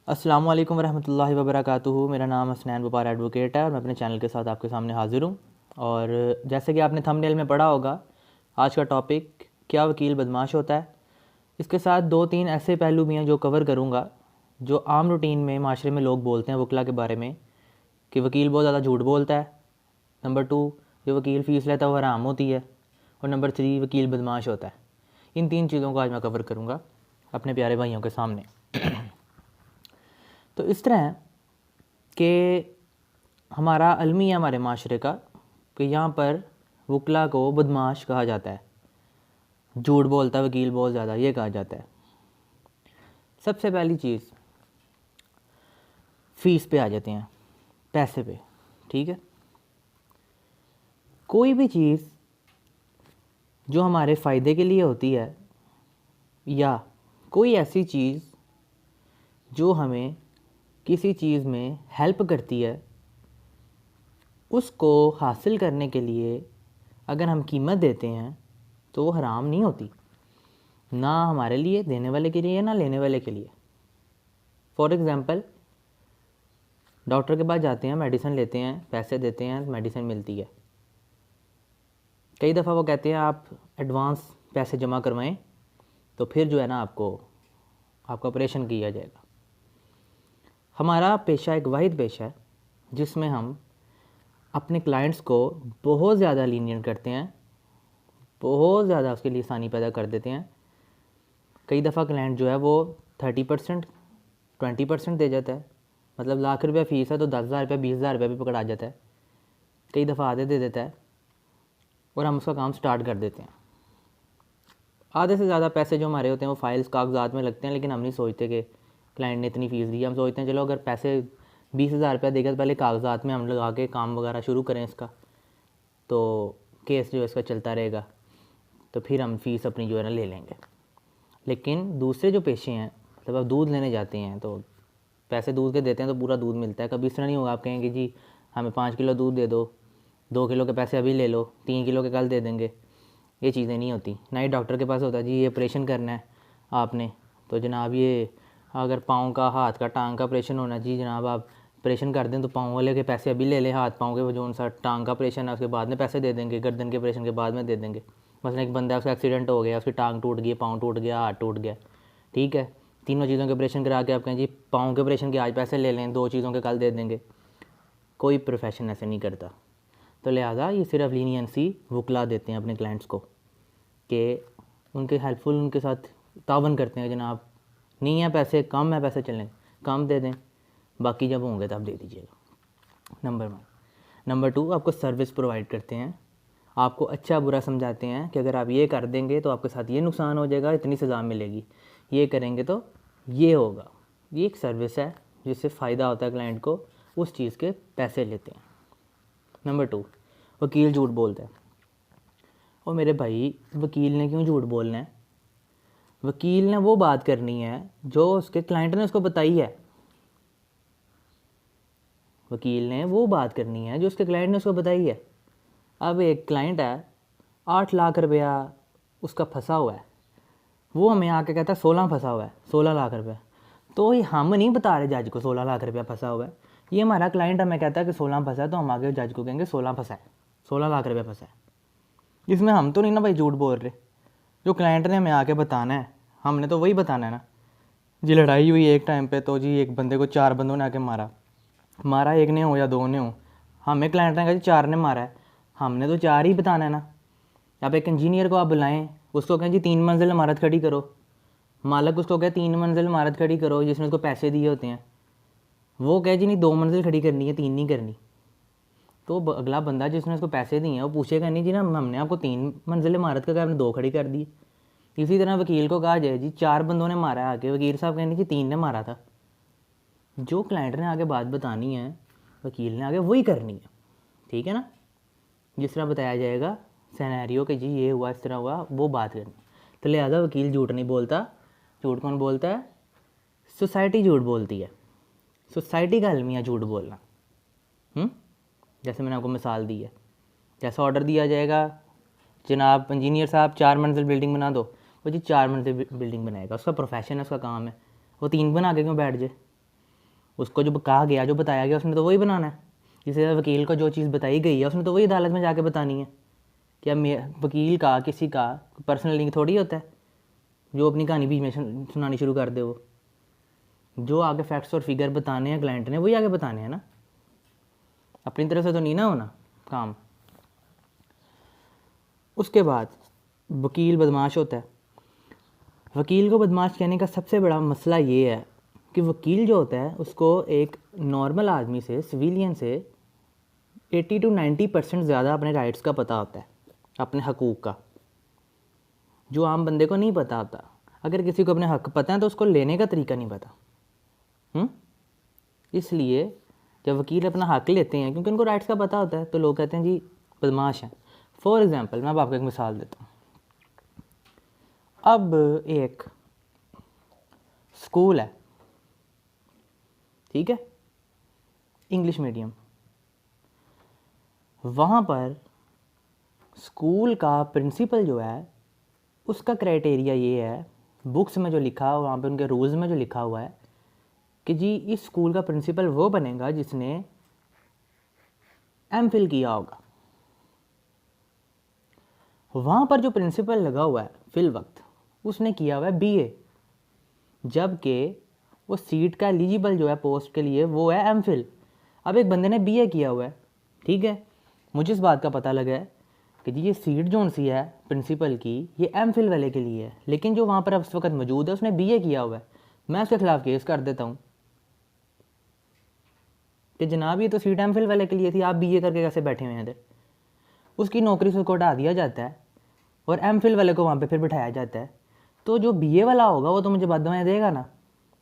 अस्सलामु अलैकुम वरहमतुल्लाहि वबरकातुहू। मेरा नाम हसनैन बुपार एडवोकेट है और मैं अपने चैनल के साथ आपके सामने हाज़िर हूँ। और जैसे कि आपने थंबनेल में पढ़ा होगा, आज का टॉपिक क्या वकील बदमाश होता है। इसके साथ दो तीन ऐसे पहलू भी हैं जो कवर करूँगा, जो आम रूटीन में माशरे में लोग बोलते हैं वकला के बारे में कि वकील बहुत ज़्यादा झूठ बोलता है। नंबर 2, जो वकील फ़ीस लेता है वो हराम होती है। और नंबर 3, वकील बदमाश होता है। इन तीन चीज़ों को आज मैं कवर करूँगा अपने प्यारे भाइयों के सामने। तो इस तरह कि हमारा अलमी है हमारे माशरे का कि यहाँ पर वकला को बदमाश कहा जाता है, झूठ बोलता है वकील बहुत ज़्यादा, ये कहा जाता है। सबसे पहली चीज़, फ़ीस पे आ जाते हैं, पैसे पे। ठीक है, कोई भी चीज़ जो हमारे फ़ायदे के लिए होती है या कोई ऐसी चीज़ जो हमें किसी चीज़ में हेल्प करती है, उसको हासिल करने के लिए अगर हम कीमत देते हैं तो वो हराम नहीं होती, ना हमारे लिए, देने वाले के लिए, ना लेने वाले के लिए। फॉर एग्ज़ाम्पल, डॉक्टर के पास जाते हैं, मेडिसिन लेते हैं, पैसे देते हैं, मेडिसिन मिलती है। कई दफ़ा वो कहते हैं आप एडवांस पैसे जमा करवाएं तो फिर जो है ना आपका ऑपरेशन किया जाएगा। हमारा पेशा एक वाहिद पेशा है जिसमें हम अपने क्लाइंट्स को बहुत ज़्यादा लीनियंट करते हैं, बहुत ज़्यादा उसके लिए आसानी पैदा कर देते हैं। कई दफ़ा क्लाइंट जो है वो 30%, 20% दे जाता है। मतलब लाख रुपया फ़ीस है तो 10,000 रुपये, 20,000 रुपये भी पकड़ा जाता है। कई दफ़ा आधे दे देता है और हम उसका काम स्टार्ट कर देते हैं। आधे से ज़्यादा पैसे जो हमारे होते हैं वो फाइल्स कागजात में लगते हैं, लेकिन हम नहीं सोचते कि क्लाइंट ने इतनी फ़ीस दी है। हम सोचते हैं चलो अगर पैसे 20,000 रुपया देगा तो पहले कागजात में हम लगा के काम वगैरह शुरू करें इसका, तो केस जो इसका चलता रहेगा, तो फिर हम फ़ीस अपनी जो है ना ले लेंगे। लेकिन दूसरे जो पेशे हैं, मतलब आप दूध लेने जाते हैं तो पैसे दूध के देते हैं तो पूरा दूध मिलता है। कभी इस तरह नहीं होगा आप कहेंगे जी हमें 5 किलो दूध दे दो, 2 किलो के पैसे अभी ले लो, 3 किलो के कल दे देंगे। ये चीज़ें नहीं होती। ना ही डॉक्टर के पास होता है जी ये ऑपरेशन करना है आपने, तो जनाब ये अगर पाँव का, हाथ का, टांग का ऑपरेशन होना जी जनाब आप ऑपरेशन कर दें तो पाँव वाले के पैसे अभी ले लें, हाथ पाँव के जो सा टांग का ऑपरेशन है उसके बाद में पैसे दे देंगे, गर्दन के ऑपरेशन के बाद में दे देंगे। मसलन एक बंदा है उसका एक्सीडेंट हो गया, उसकी टांग टूट गई, पाँव टूट गया, हाथ टूट गया, ठीक है, तीनों चीज़ों के ऑपरेशन करा के आप कहें जी पाँव के ऑपरेशन के आज पैसे ले लें, 2 चीज़ों के कल दे देंगे। कोई प्रोफेशन ऐसे नहीं करता। तो लिहाजा ये सिर्फ लीनियंसी वकला देते हैं अपने क्लाइंट्स को कि उनके हेल्पफुल, उनके साथ तावन करते हैं। जनाब नहीं है पैसे, कम है पैसे, चलें कम दे दें, बाकी जब होंगे तब दे दीजिएगा। नंबर 1। नंबर 2, आपको सर्विस प्रोवाइड करते हैं, आपको अच्छा बुरा समझाते हैं कि अगर आप ये कर देंगे तो आपके साथ ये नुकसान हो जाएगा, इतनी सज़ा मिलेगी, ये करेंगे तो ये होगा। ये एक सर्विस है जिससे फ़ायदा होता है क्लाइंट को, उस चीज़ के पैसे लेते हैं। नंबर 2, वकील झूठ बोलता है। और मेरे भाई, वकील ने क्यों झूठ बोलना है? वकील ने वो बात करनी है जो उसके क्लाइंट ने उसको बताई है। वकील ने वो बात करनी है जो उसके क्लाइंट ने उसको बताई है। अब एक क्लाइंट है, 8 लाख रुपया उसका फंसा हुआ है, वो हमें आके कहता है 16 फंसा हुआ है, 16 लाख रुपया। तो ये हम नहीं बता रहे जज को 16 लाख रुपया फंसा हुआ है, ये हमारा क्लाइंट हमें कहता है कि 16 फंसा है, तो हम आगे जज को कहेंगे 16 फंसा है, 16 लाख रुपया फंसा है। इसमें हम तो नहीं ना भाई झूठ बोल रहे, जो क्लाइंट ने हमें आके बताना है हमने तो वही बताना है ना। जी लड़ाई हुई एक टाइम पे तो जी एक बंदे को 4 बंदों ने आके मारा, एक ने हो या 2 ने हो, हमें क्लाइंट ने कहा जी 4 ने मारा है, हमने तो 4 ही बताना है ना। आप एक इंजीनियर को आप बुलाएं, उसको कहें जी 3 मंजिल इमारत खड़ी करो, मालिक उसको कहे 3 मंजिल इमारत खड़ी करो जिसने उसको पैसे दिए होते हैं, वो कहे जी नहीं 2 मंजिल खड़ी करनी है, 3 नहीं करनी। तो अगला बंदा जिसने उसको पैसे दिए हैं वो पूछेगा नहीं जी ना हमने आपको 3 मंजिल इमारत का कहा, आपने 2 खड़ी कर दी। इसी तरह वकील को कहा जाए जी 4 बंदों ने मारा है, आके वकील साहब कहने जी 3 ने मारा था। जो क्लाइंट ने आगे बात बतानी है वकील ने आगे वही करनी है, ठीक है ना। जिस तरह बताया जाएगा सिनेरियो कि जी ये हुआ, इस तरह हुआ, वो बात करनी। तो लिहाजा वकील झूठ नहीं बोलता। झूठ कौन बोलता है? सोसाइटी झूठ बोलती है। सोसाइटी का अलमिया झूठ बोलना। जैसे मैंने आपको मिसाल दी है, जैसा ऑर्डर दिया जाएगा जनाब इंजीनियर साहब 4 मंजिल बिल्डिंग बना दो, वो जी 4 मंजिल बिल्डिंग बनाएगा, उसका प्रोफेशन है, उसका काम है। वो 3 बना के क्यों बैठ जाए? उसको जो कहा गया, जो बताया गया, उसने तो वही बनाना है। जैसे वकील को जो चीज़ बताई गई है उसने तो वही अदालत में जाके बतानी है। क्या वकील का किसी का पर्सनल लिंक थोड़ी होता है जो अपनी कहानी बीच में सुनानी शुरू कर दे। वो जो आगे फैक्ट्स और फिगर बताने हैं क्लाइंट ने, वही आगे बताने हैं ना, अपनी तरफ से तो नहीं ना होना काम। उसके बाद वकील बदमाश होता है। वकील को बदमाश कहने का सबसे बड़ा मसला ये है कि वकील जो होता है उसको एक नॉर्मल आदमी से, सिविलियन से 80 to 90% ज़्यादा अपने राइट्स का पता होता है, अपने हकूक़ का, जो आम बंदे को नहीं पता होता। अगर किसी को अपने हक पता है तो उसको लेने का तरीका नहीं पता। इसलिए जब वकील अपना हक लेते हैं, क्योंकि उनको राइट्स का पता होता है, तो लोग कहते हैं जी बदमाश हैं। फॉर एग्ज़ाम्पल मैं अब आपको एक मिसाल देता हूँ। अब एक स्कूल है, ठीक है, इंग्लिश मीडियम। वहाँ पर स्कूल का प्रिंसिपल जो है उसका क्राइटेरिया ये है, बुक्स में जो लिखा हुआ, वहाँ पे उनके रूल्स में जो लिखा हुआ है कि जी इस स्कूल का प्रिंसिपल वो बनेगा जिसने एमफिल किया होगा। वहाँ पर जो प्रिंसिपल लगा हुआ है फिल वक्त, उसने किया हुआ है बीए, जबकि वो सीट का एलिजिबल जो है पोस्ट के लिए वो है एमफिल। अब एक बंदे ने बीए किया हुआ है, ठीक है, मुझे इस बात का पता लगा है कि जी ये सीट जो सी है प्रिंसिपल की, ये एमफिल वाले के लिए है, लेकिन जो वहाँ पर अब उस वक्त मौजूद है उसने बीए किया हुआ है। मैं उसके खिलाफ केस कर देता हूँ कि जनाब ये तो सीट एमफिल वाले के लिए थी, आप बीए करके कैसे बैठे हुए हैं इधर। उसकी नौकरी से उसको हटा दिया जाता है और एमफिल वाले को वहाँ पे फिर बिठाया जाता है। तो जो बीए वाला होगा वो तो मुझे बददुआएं देगा ना,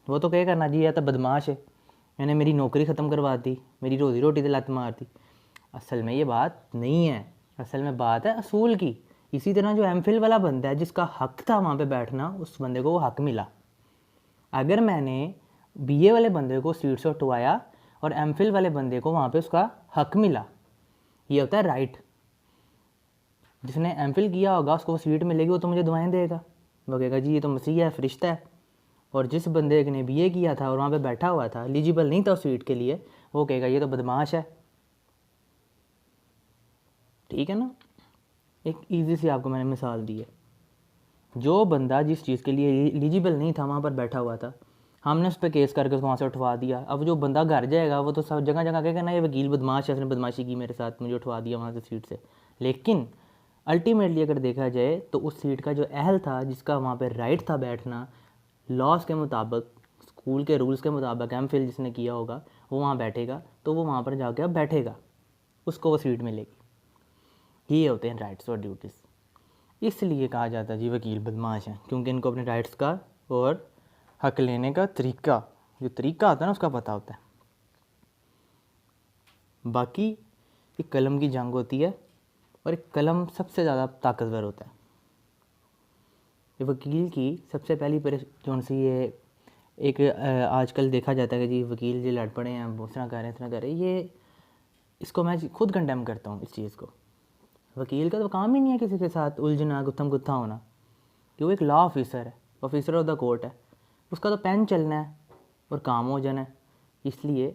वो तो कहेगा ना जी ये तो बदमाश है, मैंने मेरी नौकरी ख़त्म करवा दी, मेरी रोज़ी रोटी से लत मार दी। असल में ये बात नहीं है, असल में बात है असूल की। इसी तरह जो एमफिल वाला बंदा है जिसका हक था वहाँ पे बैठना, उस बंदे को वो हक मिला। अगर मैंने बीए वाले बंदे को सीट से उठवाया और एमफिल वाले बंदे को वहाँ पे उसका हक मिला, ये होता है राइट। जिसने एमफिल किया होगा उसको वो सीट मिलेगी, वो तो मुझे दुआएं देगा, वो कहेगा जी ये तो मसीह है, फरिश्ता है। और जिस बंदे ने बीए किया था और वहाँ पे बैठा हुआ था, एलिजिबल नहीं था उस सीट के लिए, वो कहेगा ये तो बदमाश है। ठीक है ना, एक ईजी सी आपको मैंने मिसाल दी है। जो बंदा जिस चीज़ के लिए एलिजिबल नहीं था वहाँ पर बैठा हुआ था, हमने उस पर केस करके उसको वहाँ से उठवा दिया। अब जो बंदा घर जाएगा वो तो सब जगह जगह कहेगा ना ये वकील बदमाश है, उसने बदमाशी की मेरे साथ, मुझे उठवा दिया वहाँ से सीट से। लेकिन अल्टीमेटली अगर देखा जाए तो उस सीट का जो अहल था, जिसका वहाँ पर राइट था बैठना, लॉज के मुताबिक, स्कूल के रूल्स के मुताबिक एमफिल जिसने किया होगा वो वहाँ बैठेगा, तो वो वहाँ पर जाके अब बैठेगा, उसको वो सीट मिलेगी। ये होते हैं राइट्स और ड्यूटीज़। इसलिए कहा जाता है जी वकील बदमाश हैं, क्योंकि इनको अपने राइट्स का और हक लेने का तरीका, जो तरीका होता है ना उसका पता होता है। बाकी एक कलम की जंग होती है और एक कलम सबसे ज़्यादा ताकतवर होता है। ये वकील की सबसे पहली जो सी ये एक आजकल देखा जाता है कि जी वकील जी लड़ पड़े हैं, उस तरह कर रहे हैं, इतना कर रहे हैं, ये इसको मैं खुद कंडेम करता हूँ इस चीज़ को। वकील का तो काम ही नहीं है किसी के साथ उलझना, गुत्थम गुत्था होना, कि वो एक लॉ ऑफिसर है, ऑफिसर ऑफ द कोर्ट है, उसका तो पेन चलना है और काम हो जाना है। इसलिए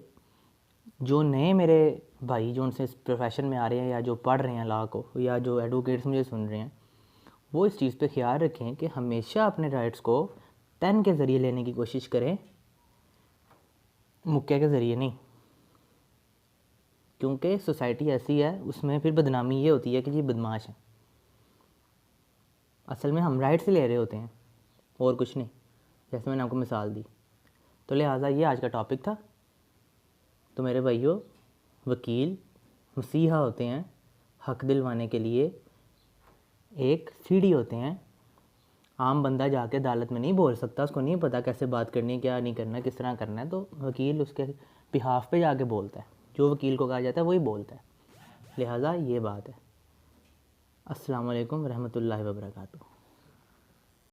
जो नए मेरे भाई जो उनसे इस प्रोफेशन में आ रहे हैं या जो पढ़ रहे हैं लॉ को, या जो एडवोकेट्स मुझे सुन रहे हैं, वो इस चीज़ पे ख्याल रखें कि हमेशा अपने राइट्स को पेन के ज़रिए लेने की कोशिश करें, मुक्के के ज़रिए नहीं। क्योंकि सोसाइटी ऐसी है, उसमें फिर बदनामी ये होती है कि जी बदमाश है। असल में हम राइट से ले रहे होते हैं और कुछ नहीं, जैसे मैंने आपको मिसाल दी। तो लिहाजा ये आज का टॉपिक था। तो मेरे भाइयों, वकील मसीहा होते हैं, हक दिलवाने के लिए एक सीढ़ी होते हैं। आम बंदा जाके अदालत में नहीं बोल सकता, उसको नहीं पता कैसे बात करनी है, क्या नहीं करना है, किस तरह करना है, तो वकील उसके बिहाफ पे जाके बोलता है, जो वकील को कहा जाता है वही बोलता है। लिहाजा ये बात है। अस्सलाम वालेकुम रहमतुल्लाहि व बरकातुहू।